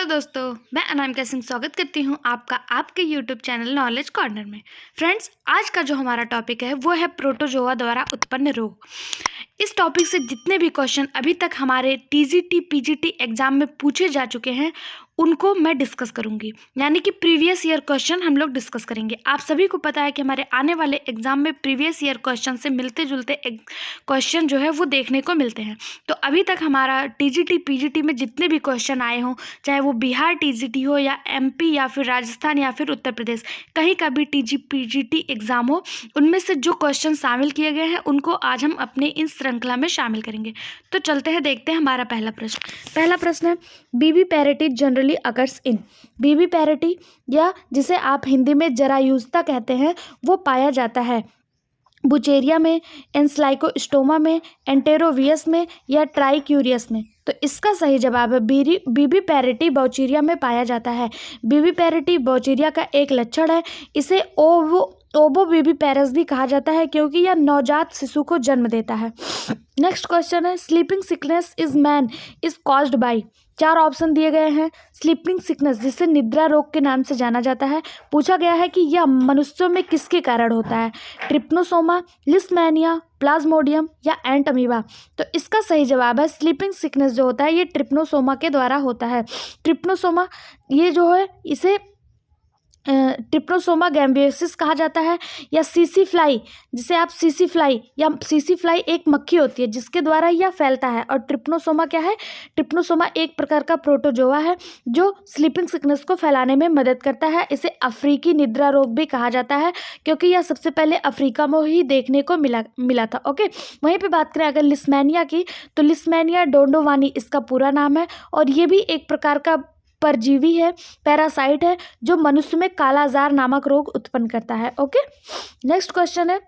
दोस्तों, मैं अनामिका सिंह स्वागत करती हूं आपका आपके YouTube चैनल नॉलेज कॉर्नर में। फ्रेंड्स, आज का जो हमारा टॉपिक है वो है प्रोटोजोआ द्वारा उत्पन्न रोग। इस टॉपिक से जितने भी क्वेश्चन अभी तक हमारे टीजीटी पीजीटी एग्जाम में पूछे जा चुके हैं उनको मैं डिस्कस करूंगी, यानी कि प्रीवियस ईयर क्वेश्चन हम लोग डिस्कस करेंगे। आप सभी को पता है कि हमारे आने वाले एग्जाम में प्रीवियस ईयर क्वेश्चन से मिलते जुलते क्वेश्चन जो है वो देखने को मिलते हैं। तो अभी तक हमारा टीजीटी पीजीटी में जितने भी क्वेश्चन आए हों, चाहे वो बिहार टीजीटी हो या एमपी या फिर राजस्थान या फिर उत्तर प्रदेश, कहीं का भी टीजी पीजीटी एग्जाम हो, उनमें से जो क्वेश्चन शामिल किए गए हैं उनको आज हम अपने इस श्रृंखला में शामिल करेंगे। तो चलते हैं, देखते हैं हमारा पहला प्रश्न है, BB parity generally occurs in. BB parity या जिसे आप हिंदी में जरायुजता कहते हैं वो पाया जाता है बुचेरिया में, एंस्लाइकोस्टोमा में, एंटेरोवियस में या ट्राइक्यूरियस में। तो इसका सही जवाब है बीबी पैरेटी बौचीरिया में पाया जाता है। बीबी पैरेटी बौचीरिया का एक लक्षण है। इसे ओबो बीबी पैरस भी कहा जाता है क्योंकि यह नवजात शिशु को जन्म देता है। नेक्स्ट क्वेश्चन है, sleeping sickness is caused by. 4 option दिए गए हैं। स्लीपिंग सिकनेस, जिसे निद्रा रोग के नाम से जाना जाता है, पूछा गया है कि यह मनुष्यों में किसके कारण होता है, ट्रिप्नोसोमा, लिस्टमैनिया, प्लाज्मोडियम या एंट अमीबा। तो इसका सही जवाब है स्लीपिंग सिकनेस जो होता है ये ट्रिप्नोसोमा के द्वारा होता है। ट्रिप्नोसोमा ये जो है इसे ट्रिप्नोसोमा गैम्बियोसिस कहा जाता है, या सीसी फ्लाई, जिसे आप सीसी फ्लाई एक मक्खी होती है जिसके द्वारा यह फैलता है। और ट्रिप्नोसोमा क्या है? ट्रिप्नोसोमा एक प्रकार का प्रोटोजोआ है जो स्लीपिंग सिकनेस को फैलाने में मदद करता है। इसे अफ्रीकी निद्रा रोग भी कहा जाता है क्योंकि यह सबसे पहले अफ्रीका में ही देखने को मिला था। ओके, वहीं पे बात करें अगर लिस्टमैनिया की, तो लिस्टमैनिया डोंडोवानी इसका पूरा नाम है और ये भी एक प्रकार का परजीवी है, पैरासाइट है जो मनुष्य में कालाजार नामक रोग उत्पन्न करता है। ओके, नेक्स्ट क्वेश्चन है,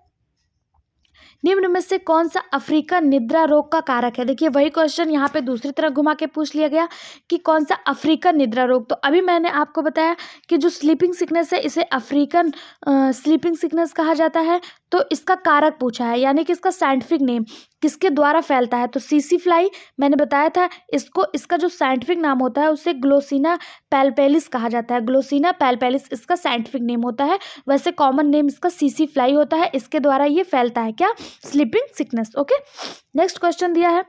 निम्न में से कौन सा अफ्रीकन निद्रा रोग का कारक है? देखिए वही क्वेश्चन यहाँ पे दूसरी तरह घुमा के पूछ लिया गया कि कौन सा अफ्रीकन निद्रा रोग। तो अभी मैंने आपको बताया कि जो स्लीपिंग सिकनेस है इसे अफ्रीकन स्लीपिंग सिकनेस कहा जाता है। तो इसका कारक पूछा है, यानी कि इसका साइंटिफिक नेम किसके द्वारा फैलता है। तो सीसी फ्लाई मैंने बताया था, इसका जो साइंटिफिक नाम होता है उसे ग्लोसिना पैल्पेलिस कहा जाता है। ग्लोसिना पैल्पेलिस इसका साइंटिफिक नेम होता है, वैसे कॉमन नेम इसका सीसी फ्लाई होता है। इसके द्वारा ये फैलता है क्या? Sleeping sickness. Okay, next question दिया है,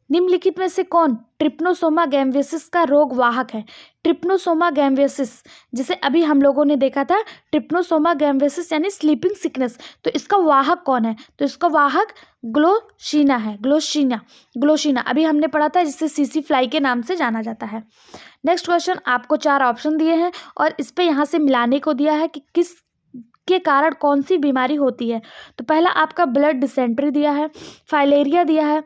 निम्नलिखित में से कौन ट्रिप्नोसोमा गैम्बियोसिस का रोग वाहक है? ट्रिप्नोसोमा गैम्बियोसिस, जिसे अभी हम लोगों ने देखा था ट्रिप्नोसोमा गैम्बियोसिस यानी स्लीपिंग सिकनेस, तो इसका वाहक कौन है? तो इसका वाहक ग्लोशीना है। ग्लोशीना अभी हमने पढ़ा था, जिसे सीसी फ्लाई के नाम से जाना जाता है। नेक्स्ट क्वेश्चन, आपको 4 ऑप्शन दिए हैं और इस पे यहाँ से मिलाने को दिया है कि किस के कारण कौन सी बीमारी होती है। तो पहला आपका ब्लड डिसेंट्री दिया है, फाइलेरिया दिया है,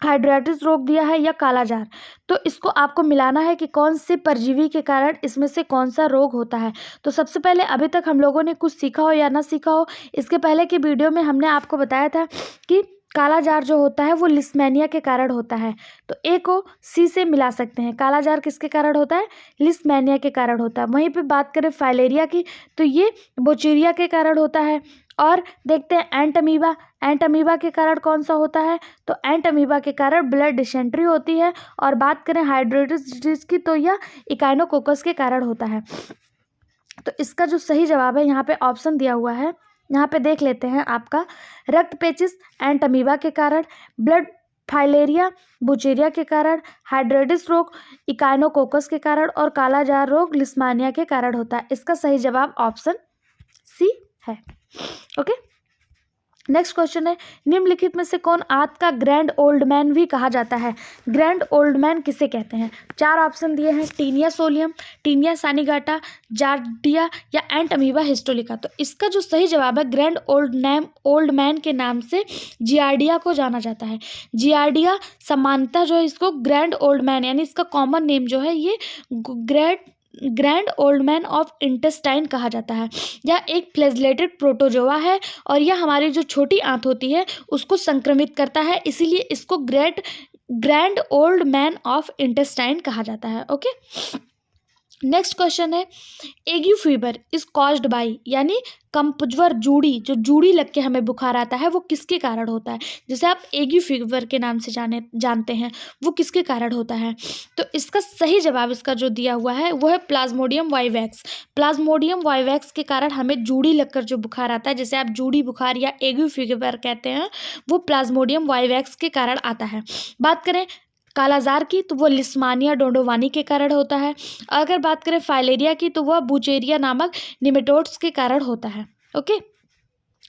हाइड्रेटिस रोग दिया है या कालाजार। तो इसको आपको मिलाना है कि कौन से परजीवी के कारण इसमें से कौन सा रोग होता है। तो सबसे पहले, अभी तक हम लोगों ने कुछ सीखा हो या ना सीखा हो, इसके पहले के वीडियो में हमने आपको बताया था कि कालाजार जो होता है वो लिस्टमैनिया के कारण होता है। तो ए को सी से मिला सकते हैं। कालाजार किसके कारण होता है? लिस्टमैनिया के कारण होता है। वहीं पे बात करें फाइलेरिया की, तो ये बोचीरिया के कारण होता है। और देखते हैं एंट अमीबा के कारण कौन सा होता है? तो एंट अमीबा के कारण ब्लड डिसेंट्री होती है। और बात करें हाइड्रेटिस डिजीज की, तो यह इकाइनोकोकस के कारण होता है। तो इसका जो सही जवाब है यहाँ पे ऑप्शन दिया हुआ है, यहाँ पे देख लेते हैं आपका रक्त पेचिस एंट अमीबा के कारण, ब्लड फाइलेरिया बुचेरिया के कारण, हाइड्रेटिस रोग इकाइनोकोकस के कारण और कालाजार रोग लिस्टमैनिया के कारण होता है। इसका सही जवाब ऑप्शन सी है। ओके, नेक्स्ट क्वेश्चन है, निम्नलिखित में से कौन आंत का ग्रैंड ओल्ड मैन भी कहा जाता है? ग्रैंड ओल्ड मैन किसे कहते हैं? 4 ऑप्शन दिए हैं, टीनिया सोलियम, टीनिया सानिगाटा, जार्डिया या एंट अमीबा हिस्टोलिका। तो इसका जो सही जवाब है, ग्रैंड ओल्ड मैन के नाम से जियार्डिया को जाना जाता है। जियार्डिया सामान्यतः जो है इसको ग्रैंड ओल्ड मैन, यानी इसका कॉमन नेम जो है ये grand old man of intestine कहा जाता है। यह एक फ्लैजेलेटेड प्रोटोजोआ है और यह हमारी जो छोटी आंत होती है उसको संक्रमित करता है, इसीलिए इसको grand old man of intestine कहा जाता है। ओके, नेक्स्ट क्वेश्चन है, एग्यू फीवर इज कॉज्ड बाई, यानी कम्पज्वर जूड़ी, जो जूड़ी लग के हमें बुखार आता है वो किसके कारण होता है, जैसे आप एग्यू फीवर के नाम से जानते हैं, वो किसके कारण होता है। तो इसका सही जवाब इसका जो दिया हुआ है वो है प्लाज्मोडियम वाइवैक्स। प्लाज्मोडियम वाइवैक्स के कारण हमें जूड़ी लगकर जो बुखार आता है, जैसे आप जूड़ी बुखार या एग्यू फीवर कहते हैं, वो प्लाज्मोडियम वाइवैक्स के कारण आता है। बात करें कालाजार की तो वो लिस्मानिया डोंडोवानी के कारण होता है। अगर बात करें फाइलेरिया की तो वह बुचेरिया नामक निमेटोड्स के कारण होता है। ओके,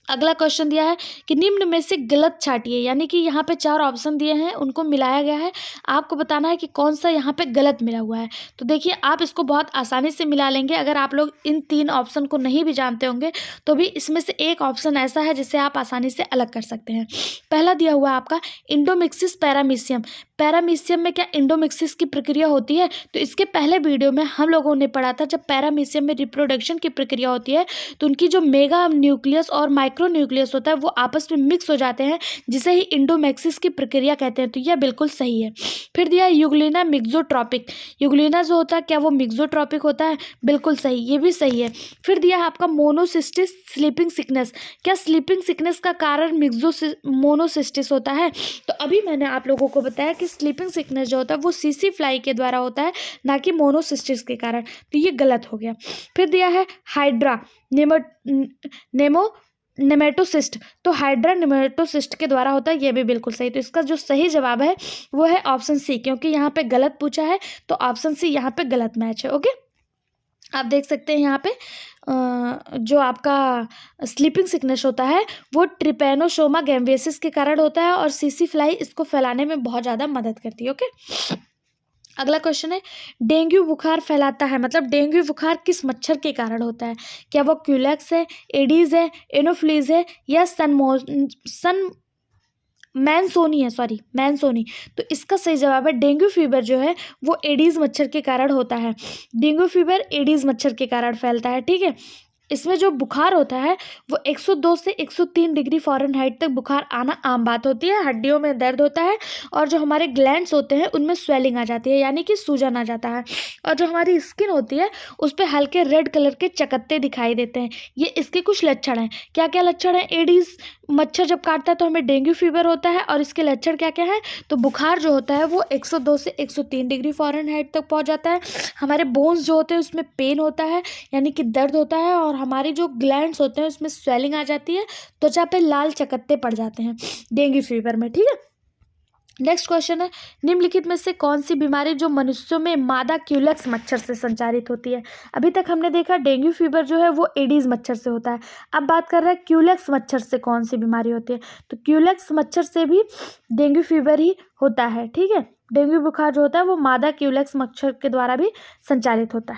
अगला क्वेश्चन दिया है कि निम्न में से गलत छांटिए, यानी कि यहाँ पे 4 ऑप्शन दिए हैं, उनको मिलाया गया है, आपको बताना है कि कौन सा यहाँ पे गलत मिला हुआ है। तो देखिए आप इसको बहुत आसानी से मिला लेंगे, अगर आप लोग इन 3 ऑप्शन को नहीं भी जानते होंगे तो भी इसमें से एक ऑप्शन ऐसा है जिसे आप आसानी से अलग कर सकते हैं। पहला दिया हुआ है आपका इंडोमिक्सिस पैरामीशियम। पैरामीशियम में क्या इंडोमिक्सिस की प्रक्रिया होती है, तो इसके पहले वीडियो में हम लोगों ने पढ़ा था, जब पैरामीशियम में रिप्रोडक्शन की प्रक्रिया होती है तो उनकी जो मेगा न्यूक्लियस और माइक्रो न्यूक्लियस होता है वो आपस में मिक्स हो जाते हैं, जिसे ही इंडोमैक्सिस की प्रक्रिया कहते हैं। तो यह बिल्कुल सही है। फिर दिया यूग्लिना मिक्सोट्रॉपिक। यूग्लिना जो होता है क्या वो मिक्सोट्रॉपिक होता है, बिल्कुल सही, ये भी सही है। फिर दिया है आपका मोनोसिस्टिस स्लीपिंग सिकनेस। क्या स्लीपिंग सिकनेस का कारण मोनोसिस्टिस होता है, तो अभी मैंने आप लोगों को बताया कि स्लीपिंग सिकनेस जो होता है वो सीसी फ्लाई के द्वारा होता है, ना कि मोनोसिस्टिस के कारण। तो ये गलत हो गया। फिर दिया है हाइड्रा नेमेटोसिस्ट। तो हाइड्रा नेमेटोसिस्ट के द्वारा होता है, ये भी बिल्कुल सही। तो इसका जो सही जवाब है वो है ऑप्शन सी, क्योंकि यहाँ पे गलत पूछा है तो ऑप्शन सी यहाँ पे गलत मैच है। ओके, आप देख सकते हैं यहाँ पे जो आपका स्लीपिंग सिकनेस होता है वो ट्रिपैनोसोमा गैम्बियसिस के कारण होता है और सीसी फ्लाई इसको फैलाने में बहुत ज़्यादा मदद करती है। ओके, अगला क्वेश्चन है, डेंगू बुखार फैलाता है, मतलब डेंगू बुखार किस मच्छर के कारण होता है, क्या वो क्यूलेक्स है, एडीज है, एनोफ्लीज है, या मैनसोनी। तो इसका सही जवाब है डेंगू फीवर जो है वो एडीज मच्छर के कारण होता है। डेंगू फीवर एडीज मच्छर के कारण फैलता है। ठीक है, इसमें जो बुखार होता है वो 102 से 103 डिग्री फ़ारेनहाइट तक बुखार आना आम बात होती है। हड्डियों में दर्द होता है और जो हमारे ग्लैंड्स होते हैं उनमें स्वेलिंग आ जाती है, यानी कि सूजन आ जाता है, और जो हमारी स्किन होती है उस पर हल्के रेड कलर के चकत्ते दिखाई देते हैं। ये इसके कुछ लक्षण हैं। क्या क्या लक्षण हैं? एडीज मच्छर जब काटता है तो हमें डेंगू फीवर होता है, और इसके लक्षण क्या क्या हैं? तो बुखार जो होता है वो 102 से 103 डिग्री फ़ारेनहाइट तक पहुंच जाता है। हमारे बोन्स जो होते हैं उसमें पेन होता है, यानी कि दर्द होता है, और हमारे जो ग्लैंड्स होते हैं उसमें स्वेलिंग आ जाती है, त्वचा पे लाल चकत्ते पड़ जाते हैं डेंगू फीवर में। ठीक है, नेक्स्ट क्वेश्चन है, निम्नलिखित में से कौन सी बीमारी जो मनुष्यों में मादा क्यूलेक्स मच्छर से संचारित होती है। अभी तक हमने देखा डेंगू फीवर जो है वो एडीज मच्छर से होता है, अब बात कर रहे हैं क्यूलेक्स मच्छर से कौन सी बीमारी होती है। तो क्यूलेक्स मच्छर से भी डेंगू फीवर ही होता है। ठीक है, डेंगू बुखार जो होता है वो मादा क्यूलेक्स मच्छर के द्वारा भी संचालित होता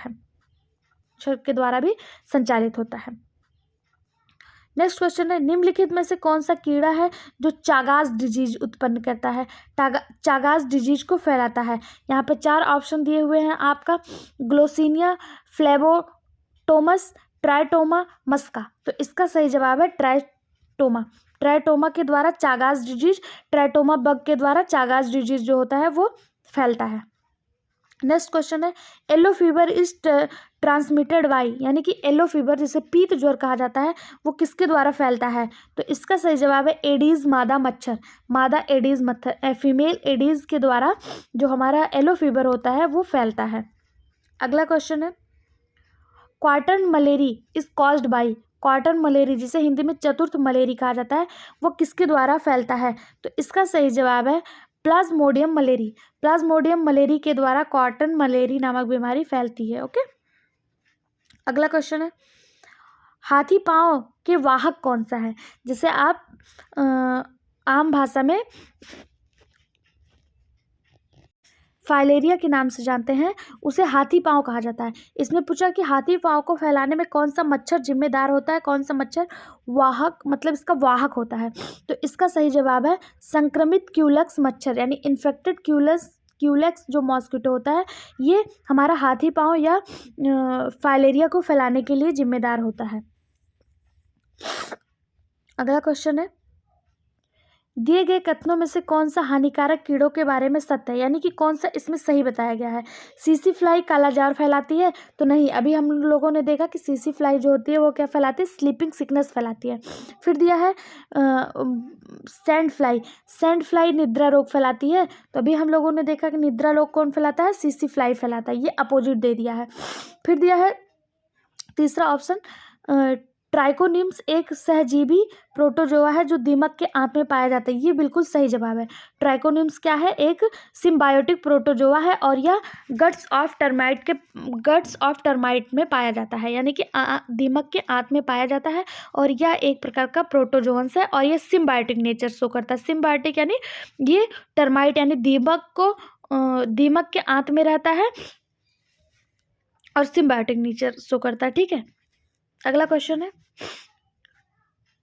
है, नेक्स्ट क्वेश्चन है, निम्नलिखित में से कौन सा कीड़ा है जो चागास डिजीज उत्पन्न करता है, चागास डिजीज को फैलाता है। यहाँ पे 4 ऑप्शन दिए हुए हैं आपका, ग्लोसिनिया, फ्लेबोटोमस, ट्राइटोमा, मस्का। तो इसका सही जवाब है ट्राइटोमा के द्वारा चागास डिजीज, ट्राइटोमा बग के द्वारा चागास डिजीज जो होता है वो फैलता है। नेक्स्ट क्वेश्चन है, yellow fever is transmitted by, यानी कि येलो फीवर जिसे पीत ज्वर कहा जाता है वो किसके द्वारा फैलता है। तो इसका सही जवाब है एडीज मादा एडीज मच्छर, फीमेल एडीज के द्वारा जो हमारा येलो फीवर होता है वो फैलता है। अगला क्वेश्चन है, quartan malaria is caused by, quartan malaria जिसे हिंदी में चतुर्थ मलेरी कहा जाता है वो किसके द्वारा फैलता है। तो इसका सही जवाब है प्लाज्मोडियम मलेरी के द्वारा क्वार्टन मलेरी नामक बीमारी फैलती है। ओके, अगला क्वेश्चन है, हाथी पांव के वाहक कौन सा है, जिसे आप आम भाषा में फाइलेरिया के नाम से जानते हैं, उसे हाथी पांव कहा जाता है। इसमें पूछा कि हाथी पांव को फैलाने में कौन सा मच्छर जिम्मेदार होता है, कौन सा मच्छर वाहक, मतलब इसका वाहक होता है। तो इसका सही जवाब है संक्रमित क्यूलेक्स मच्छर, यानी इन्फेक्टेड क्यूलेक्स जो मॉस्किटो होता है ये हमारा हाथी पांव या फाइलेरिया को फैलाने के लिए जिम्मेदार होता है। अगला क्वेश्चन है, दिए गए कथनों में से कौन सा हानिकारक कीड़ों के बारे में सत्य है, यानी कि कौन सा इसमें सही बताया गया है। सीसी फ्लाई कालाजार फैलाती है, तो नहीं, अभी हम लोगों ने देखा कि सीसी फ्लाई जो होती है वो क्या फैलाती है, स्लीपिंग सिकनेस फैलाती है। फिर दिया है सैंड फ्लाई, सैंड फ्लाई निद्रा रोग फैलाती है, तो अभी हम लोगों ने देखा कि निद्रा रोग कौन फैलाता है, सीसी फ्लाई फैलाता है, ये अपोजिट दे दिया है। फिर दिया है तीसरा ऑप्शन, ट्राइकोनिम्स एक सहजीवी प्रोटोजोआ है जो दीमक के आंत में पाया जाता है, ये बिल्कुल सही जवाब है। ट्राइकोनिम्स क्या है, एक सिम्बायोटिक प्रोटोजोआ है और यह गट्स ऑफ टर्माइट में पाया जाता है, यानी कि दीमक के आंत में पाया जाता है और यह एक प्रकार का प्रोटोजोअन्स है और यह सिम्बायोटिक नेचर शो करता है। सिम्बायोटिक यानी ये टर्माइट यानी दीमक के आंत में रहता है और सिम्बायोटिक नेचर शो करता है, ठीक है। अगला क्वेश्चन है,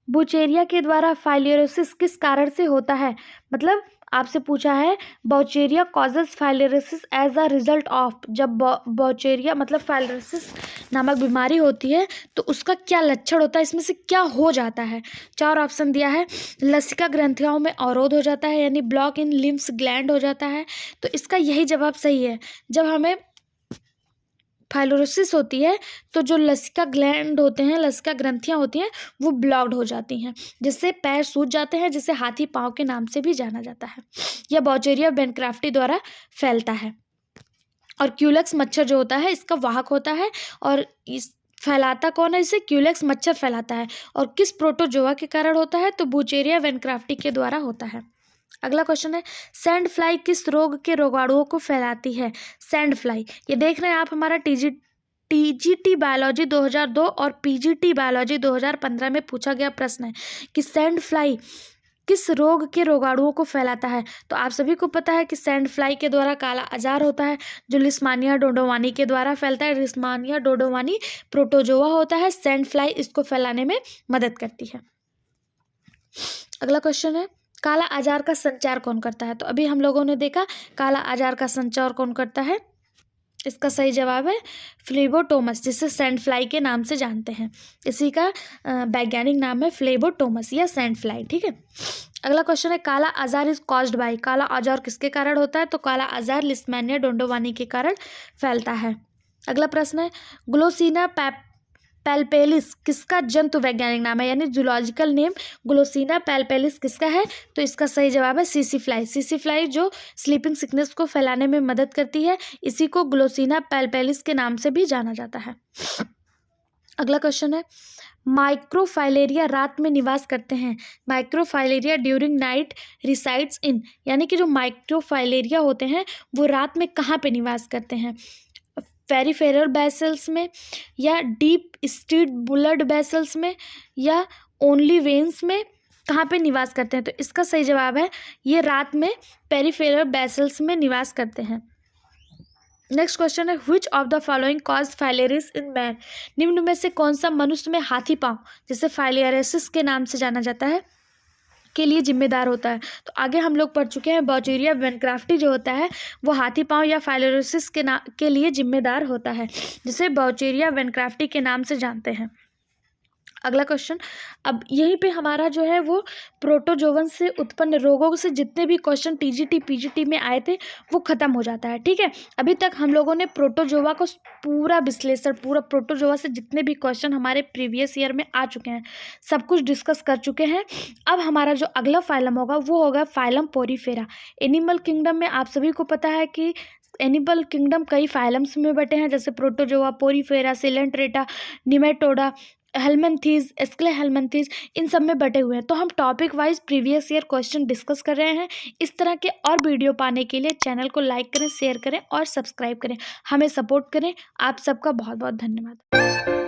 बुचेरिया के द्वारा फाइलेरियोसिस किस कारण से होता है, मतलब आपसे पूछा है Wuchereria causes filariasis as a result of, जब बौचेरिया मतलब फाइलेरियोसिस नामक बीमारी होती है तो उसका क्या लक्षण होता है, इसमें से क्या हो जाता है। 4 ऑप्शन दिया है, लसिका ग्रंथियों में अवरोध हो जाता है यानी ब्लॉक इन लिम्स ग्लैंड हो जाता है, तो इसका यही जवाब सही है। जब हमें फाइलोरोसिस होती है तो जो लसिका ग्लैंड होते हैं, लसिका ग्रंथियां होती हैं, वो ब्लॉक्ड हो जाती हैं, जिससे पैर सूज जाते हैं, जिसे हाथी पांव के नाम से भी जाना जाता है। यह बौचेरिया बेनक्राफ्टी द्वारा फैलता है और क्यूलेक्स मच्छर जो होता है इसका वाहक होता है और इस फैलाता कौन है, इसे क्यूलेक्स मच्छर फैलाता है और किस प्रोटोजोआ के कारण होता है, तो बुचेरिया बेनक्राफ्टी के द्वारा होता है। अगला क्वेश्चन है, सैंड फ्लाई किस रोग के रोगाणुओं को फैलाती है। सैंड फ्लाई, ये देख रहे हैं आप, हमारा टीजीटी बायोलॉजी 2002 और पीजीटी बायोलॉजी 2015 में पूछा गया प्रश्न है कि सैंड फ्लाई किस रोग के रोगाणुओं को फैलाता है। तो आप सभी को पता है कि सैंड फ्लाई के द्वारा काला अजार होता है जो लिस्मानिया डोडोवानी के द्वारा फैलता है। लिस्मानिया डोडोवानी प्रोटोजोआ होता है, सैंड फ्लाई इसको फैलाने में मदद करती है। अगला क्वेश्चन है, काला आजार का संचार कौन करता है। तो अभी हम लोगों ने देखा काला आजार का संचार कौन करता है, इसका सही जवाब है फ्लेबोटोमस, जिसे सैंड फ्लाई के नाम से जानते हैं। इसी का वैज्ञानिक नाम है फ्लेबोटोमस या सैंड फ्लाई, ठीक है। अगला क्वेश्चन है, काला आजार इज कॉज्ड बाय, काला आजार किसके कारण होता है, तो काला आजार लिस्मानिया डोडोवानी के कारण फैलता है। अगला प्रश्न है, ग्लोसिना पैल्पेलिस किसका जंतु वैज्ञानिक नाम है, यानी जूलॉजिकल नेम ग्लोसिना पैल्पेलिस किसका है, तो इसका सही जवाब है सीसी फ्लाई। सीसी फ्लाई जो स्लीपिंग सिकनेस को फैलाने में मदद करती है, इसी को ग्लोसिना पैल्पेलिस के नाम से भी जाना जाता है। अगला क्वेश्चन है, माइक्रोफाइलेरिया रात में निवास करते हैं। Microfilaria during night resides in, यानी कि जो माइक्रोफाइलेरिया होते हैं वो रात में कहाँ पे निवास करते हैं, पेरिफेरल वेसल्स में या डीप स्ट्रीट ब्लड वेसल्स में या ओनली वेन्स में, कहाँ पे निवास करते हैं, तो इसका सही जवाब है ये रात में पेरिफेरल वेसल्स में निवास करते हैं। नेक्स्ट क्वेश्चन है, which of the following cause filariasis in man, निम्न में से कौन सा मनुष्य में हाथी पांव जिसे फाइलेरियोसिस के नाम से जाना जाता है के लिए जिम्मेदार होता है। तो आगे हम लोग पढ़ चुके हैं बौचेरिया बेनक्राफ्टी जो होता है वो हाथी पांव या फाइलेरियोसिस के लिए जिम्मेदार होता है, जिसे बौचेरिया बेनक्राफ्टी के नाम से जानते हैं। अगला क्वेश्चन, अब यहीं पे हमारा जो है वो प्रोटोजोवन से उत्पन्न रोगों से जितने भी क्वेश्चन टीजीटी पीजीटी में आए थे वो खत्म हो जाता है, ठीक है। अभी तक हम लोगों ने प्रोटोजोवा को पूरा विश्लेषण, पूरा प्रोटोजोवा से जितने भी क्वेश्चन हमारे प्रीवियस ईयर में आ चुके हैं सब कुछ डिस्कस कर चुके हैं। अब हमारा जो अगला फाइलम होगा वो होगा फाइलम पोरीफेरा। एनिमल किंगडम में आप सभी को पता है कि एनिमल किंगडम कई फाइलम्स में बटे हैं, जैसे Protozoa, Porifera, Coelenterata, Nematoda, Helminthes, Aschelminthes, इन सब में बटे हुए हैं। तो हम topic wise previous year question discuss कर रहे हैं। इस तरह के और वीडियो पाने के लिए चैनल को लाइक करें, शेयर करें और सब्सक्राइब करें, हमें सपोर्ट करें। आप सबका बहुत बहुत धन्यवाद।